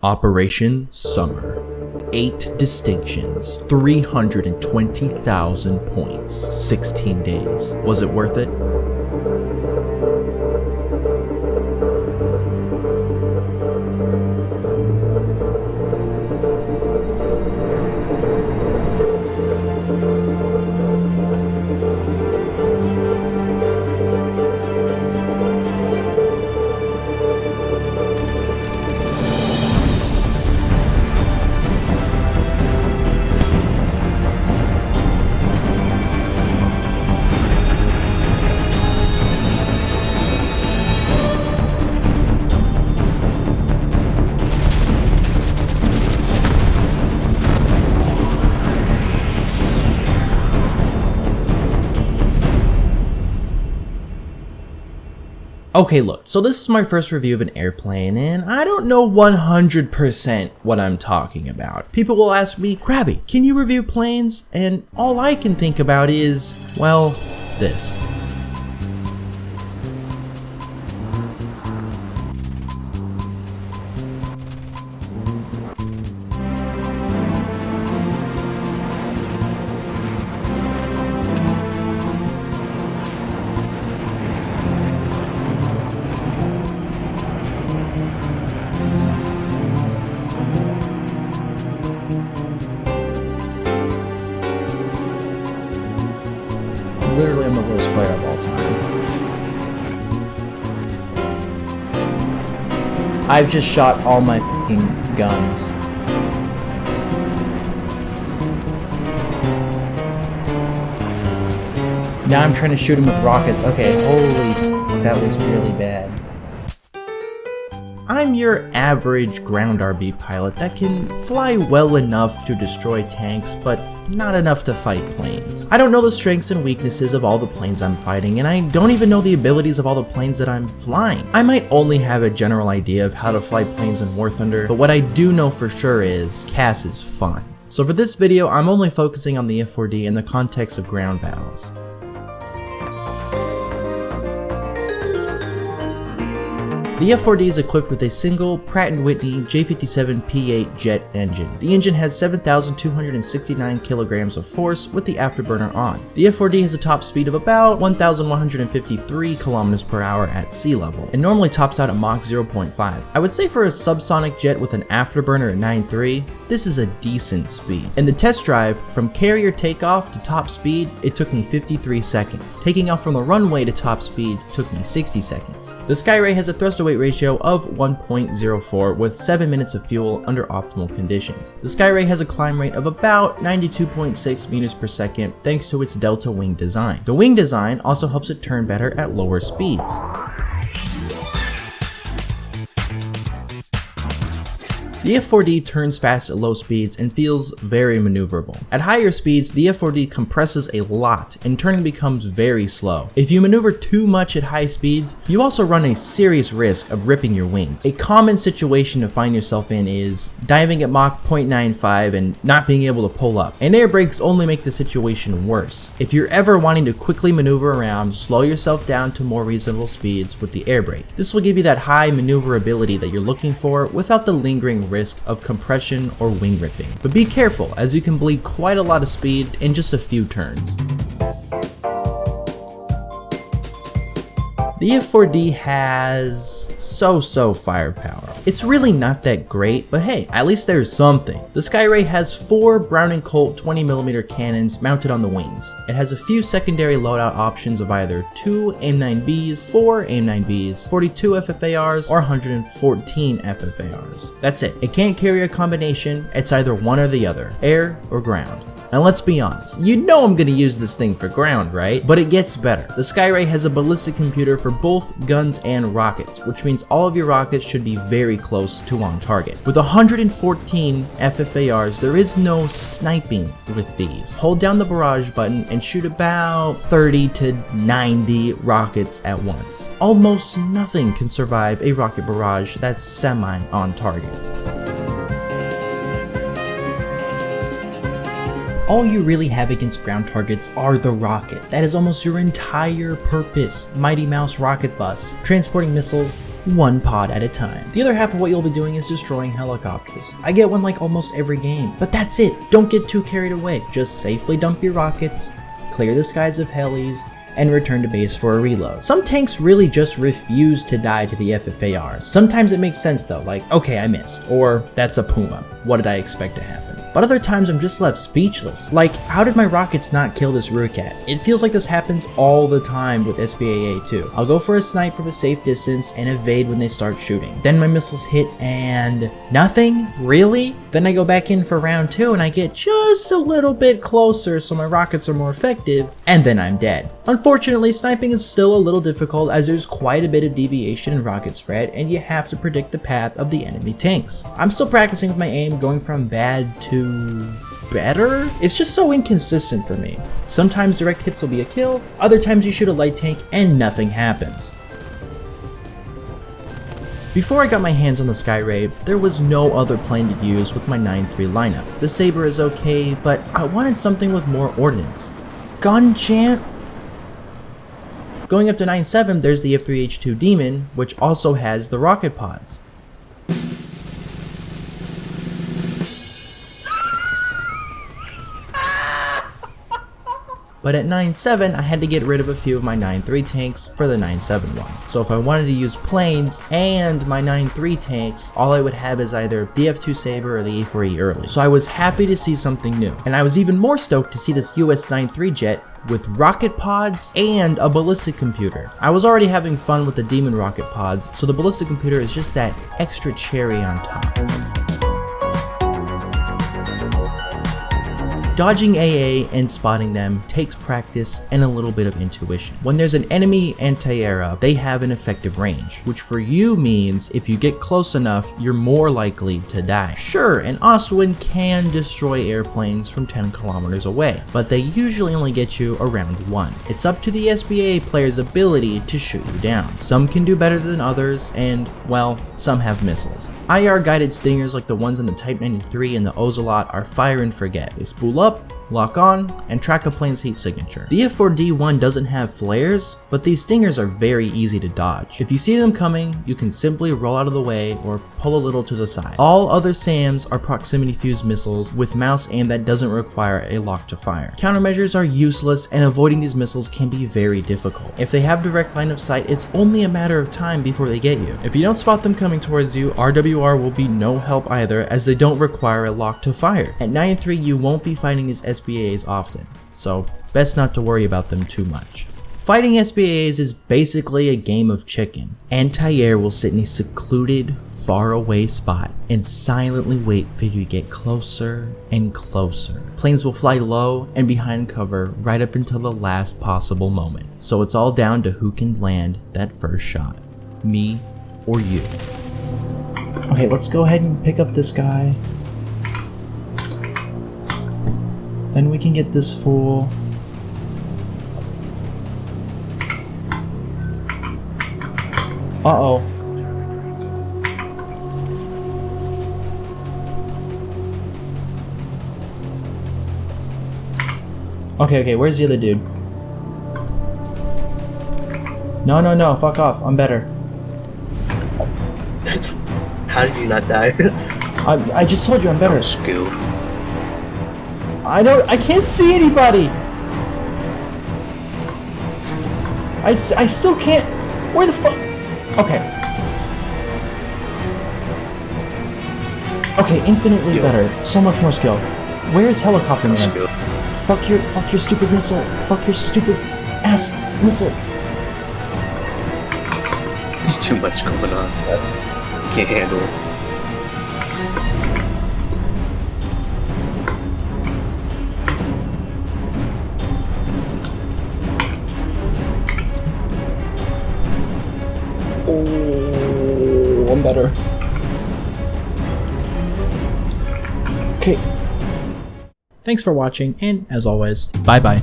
Operation Summer. 8 distinctions, 320,000 points, 16 days. Was it worth it? Okay, look, so this is my first review of an airplane, and I don't know 100% what I'm talking about. People will ask me, Krabby, can you review planes? And all I can think about is, well, this. Literally, I'm the worst player of all time. I've just shot all my fucking guns. Now I'm trying to shoot him with rockets. Okay, holy, that was really bad. I'm your average ground RB pilot that can fly well enough to destroy tanks, but not enough to fight planes. I don't know the strengths and weaknesses of all the planes I'm fighting, and I don't even know the abilities of all the planes that I'm flying. I might only have a general idea of how to fly planes in War Thunder, but what I do know for sure is CAS is fun. So for this video, I'm only focusing on the F4D in the context of ground battles. The F4D is equipped with a single Pratt & Whitney J57 P8 jet engine. The engine has 7,269 kilograms of force with the afterburner on. The F4D has a top speed of about 1,153 kilometers per hour at sea level, and normally tops out at Mach 0.5. I would say for a subsonic jet with an afterburner at 9.3, this is a decent speed. In the test drive, from carrier takeoff to top speed, it took me 53 seconds. Taking off from the runway to top speed took me 60 seconds. The Skyray has a thrust-to-weight ratio of 1.04 with 7 minutes of fuel under optimal conditions. The Skyray has a climb rate of about 92.6 meters per second thanks to its delta wing design. The wing design also helps it turn better at lower speeds. The F4D turns fast at low speeds and feels very maneuverable. At higher speeds, the F4D compresses a lot and turning becomes very slow. If you maneuver too much at high speeds, you also run a serious risk of ripping your wings. A common situation to find yourself in is diving at Mach 0.95 and not being able to pull up, and air brakes only make the situation worse. If you're ever wanting to quickly maneuver around, slow yourself down to more reasonable speeds with the air brake. This will give you that high maneuverability that you're looking for without the lingering risk of compression or wing ripping. But be careful, as you can bleed quite a lot of speed in just a few turns. The F4D has so-so firepower. It's really not that great, but hey, at least there's something. The Skyray has 4 Brown & Colt 20mm cannons mounted on the wings. It has a few secondary loadout options of either 2 AIM-9Bs, 4 AIM-9Bs, 42 FFARs, or 114 FFARs. That's it. It can't carry a combination, it's either one or the other, air or ground. And let's be honest, you know I'm gonna use this thing for ground, right? But it gets better. The Skyray has a ballistic computer for both guns and rockets, which means all of your rockets should be very close to on target. With 114 FFARs, there is no sniping with these. Hold down the barrage button and shoot about 30 to 90 rockets at once. Almost nothing can survive a rocket barrage that's semi on target. All you really have against ground targets are the rocket. That is almost your entire purpose. Mighty Mouse rocket bus, transporting missiles one pod at a time. The other half of what you'll be doing is destroying helicopters. I get one like almost every game, but that's it. Don't get too carried away. Just safely dump your rockets, clear the skies of helis, and return to base for a reload. Some tanks really just refuse to die to the FFARs. Sometimes it makes sense though, like, okay, I missed, or that's a Puma. What did I expect to happen? But other times I'm just left speechless. Like, how did my rockets not kill this Rucat? It feels like this happens all the time with SPAA too. I'll go for a snipe from a safe distance and evade when they start shooting. Then my missiles hit and nothing? Really? Then I go back in for round 2 and I get just a little bit closer so my rockets are more effective, and then I'm dead. Unfortunately, sniping is still a little difficult as there's quite a bit of deviation in rocket spread and you have to predict the path of the enemy tanks. I'm still practicing with my aim, going from bad to better? It's just so inconsistent for me. Sometimes direct hits will be a kill, other times you shoot a light tank and nothing happens. Before I got my hands on the Skyray, there was no other plane to use with my 9.3 lineup. The Sabre is okay, but I wanted something with more ordnance. Gun champ? Going up to 9.7, there's the F3H2 Demon, which also has the rocket pods. But at 9.7, I had to get rid of a few of my 9.3 tanks for the 9.7 ones. So if I wanted to use planes and my 9.3 tanks, all I would have is either the F2 Sabre or the A4E early. So I was happy to see something new. And I was even more stoked to see this US 9.3 jet with rocket pods and a ballistic computer. I was already having fun with the Demon rocket pods, so the ballistic computer is just that extra cherry on top. Dodging AA and spotting them takes practice and a little bit of intuition. When there's an enemy anti-air up, they have an effective range, which for you means if you get close enough, you're more likely to die. Sure, an Ostwind can destroy airplanes from 10 kilometers away, but they usually only get you around 1. It's up to the SPAA player's ability to shoot you down. Some can do better than others, and, well, some have missiles. IR guided stingers like the ones in the Type 93 and the Ocelot are fire and forget. They spool up, lock on, and track a plane's heat signature. The F4D-1 doesn't have flares, but these stingers are very easy to dodge. If you see them coming, you can simply roll out of the way or pull a little to the side. All other SAMs are proximity fused missiles with mouse aim that doesn't require a lock to fire. Countermeasures are useless and avoiding these missiles can be very difficult. If they have direct line of sight, it's only a matter of time before they get you. If you don't spot them coming towards you, RWR will be no help either as they don't require a lock to fire. At 9.3 you won't be fighting these SPAAs often, so best not to worry about them too much. Fighting SPAAs is basically a game of chicken. Anti-air will sit in a secluded, far away spot and silently wait for you to get closer and closer. Planes will fly low and behind cover right up until the last possible moment. So it's all down to who can land that first shot, me or you. Okay, let's go ahead and pick up this guy. Then we can get this fool. Uh-oh. Okay, where's the other dude? No, fuck off, I'm better. How did you not die? I just told you I'm better. Scoo. I can't see anybody! I still can't. Where the fuck? Okay. Okay, infinitely better. So much more skill. Where's Helicopter Man? Fuck your stupid missile. Fuck your stupid ass missile. There's too much going on. Can't handle it. Oh, I'm better. Okay. Thanks for watching, and as always, bye-bye.